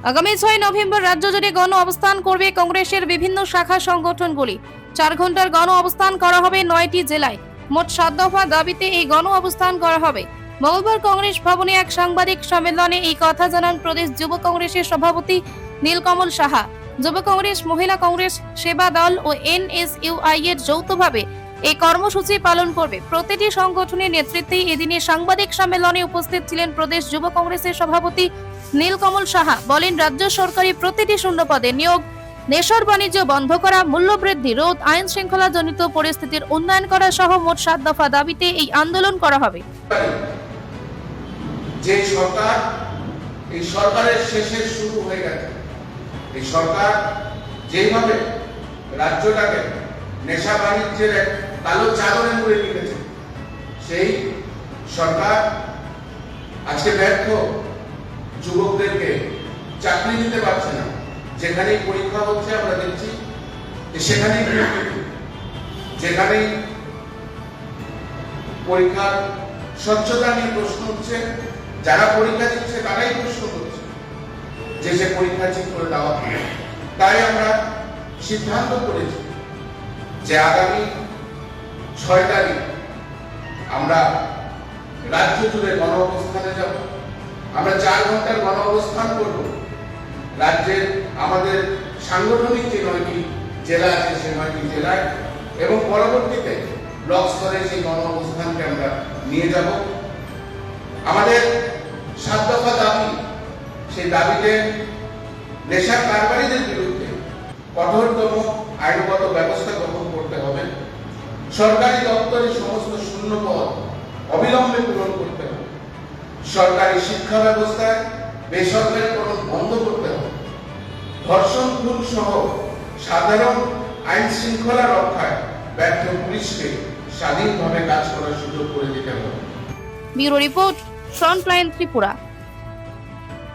আগামী 6 নভেম্বর রাজ্য জুড়ে গণ অবস্থান করবে কংগ্রেসের বিভিন্ন শাখা সংগঠনগুলি। 4 ঘন্টার গণ অবস্থান করা হবে 9টি জেলায়। মোট 7 দফা দাবিতে এই গণ অবস্থান করা হবে। মঙ্গলবার কংগ্রেস ভবনে এক সাংবাদিক সম্মেলনে এই কথা জানান প্রদেশ যুব কংগ্রেসের সভাপতি নীলকমল সাহা। যুব কংগ্রেস, মহিলা কংগ্রেস, সেবা দল ও এনএসইউআই এর যৌথভাবে এই কর্মসূচি পালন করবে। প্রতিটি সংগঠনের নেতৃত্বে এদিনে সাংবাদিক সম্মেলনে উপস্থিত ছিলেন প্রদেশ যুব কংগ্রেসের সভাপতি নীলকমল সাহা। বলেন, রাজ্য সরকারি প্রতিটি শূন্য পদে নিয়োগ, নেশার বাণিজ্য বন্ধ করা, মূল্যবৃদ্ধি রোধ, আইন শৃঙ্খলা জনিত পরিস্থিতির উন্নয়ন করা সহ মোট 7 দফা দাবিতে এই আন্দোলন করা হবে। যে সরকার, এই সরকারের শেষে শুরু হয়ে গেছে। এই সরকার যেভাবে রাজ্যটাকে নেশা বাণিজ্যের এক কালো চাদরে মুড়ে রেখেছে, সেই সরকার আজকে ব্যর্থ। যুবকদেরকে চাকরি দিতে পারছে না। যেখানেই পরীক্ষা হচ্ছে আমরা দেখছি যে সেখানেই যেখানেই পরীক্ষার স্বচ্ছতা নিয়ে প্রশ্ন উঠছে, যারা পরীক্ষা দিচ্ছে তারাই প্রশ্ন করছে যে সে পরীক্ষা ঠিক করে দেওয়া হবে। তাই আমরা সিদ্ধান্ত করেছি যে আগামী 6 তারিখ আমরা রাজ্য জুড়ে গণ অবস্থানে যাব। আমরা 4 ঘন্টার গণ অবস্থান করব রাজ্যের আমাদের সাংগঠনিক যে 9টি জেলা আছে সেই 9টি জেলায়, এবং পরবর্তীতে ব্লক স্তরে সেই গণ অবস্থানকে আমরা নিয়ে যাব। আমাদের 7 দফা দাবি, সেই দাবিতে নেশার কারবারিদের বিরুদ্ধে কঠোরতম আইনগত ব্যবস্থা গ্রহণ করতে হবে। সরকারি দপ্তরে সমস্ত শূন্য পদ অবিলম্বে পূরণ করতে হবে। সরকারি শিক্ষা ব্যবস্থায় বেসরকারীকরণ বন্ধ করতে হবে। ধর্ষণ, খুন সহ সাধারণ আইন শৃঙ্খলা রক্ষায় ব্যর্থ পুলিশকে স্বাধীনভাবে কাজ করার সুযোগ করে দিতে হবে। Bureau report, frontline Tripura.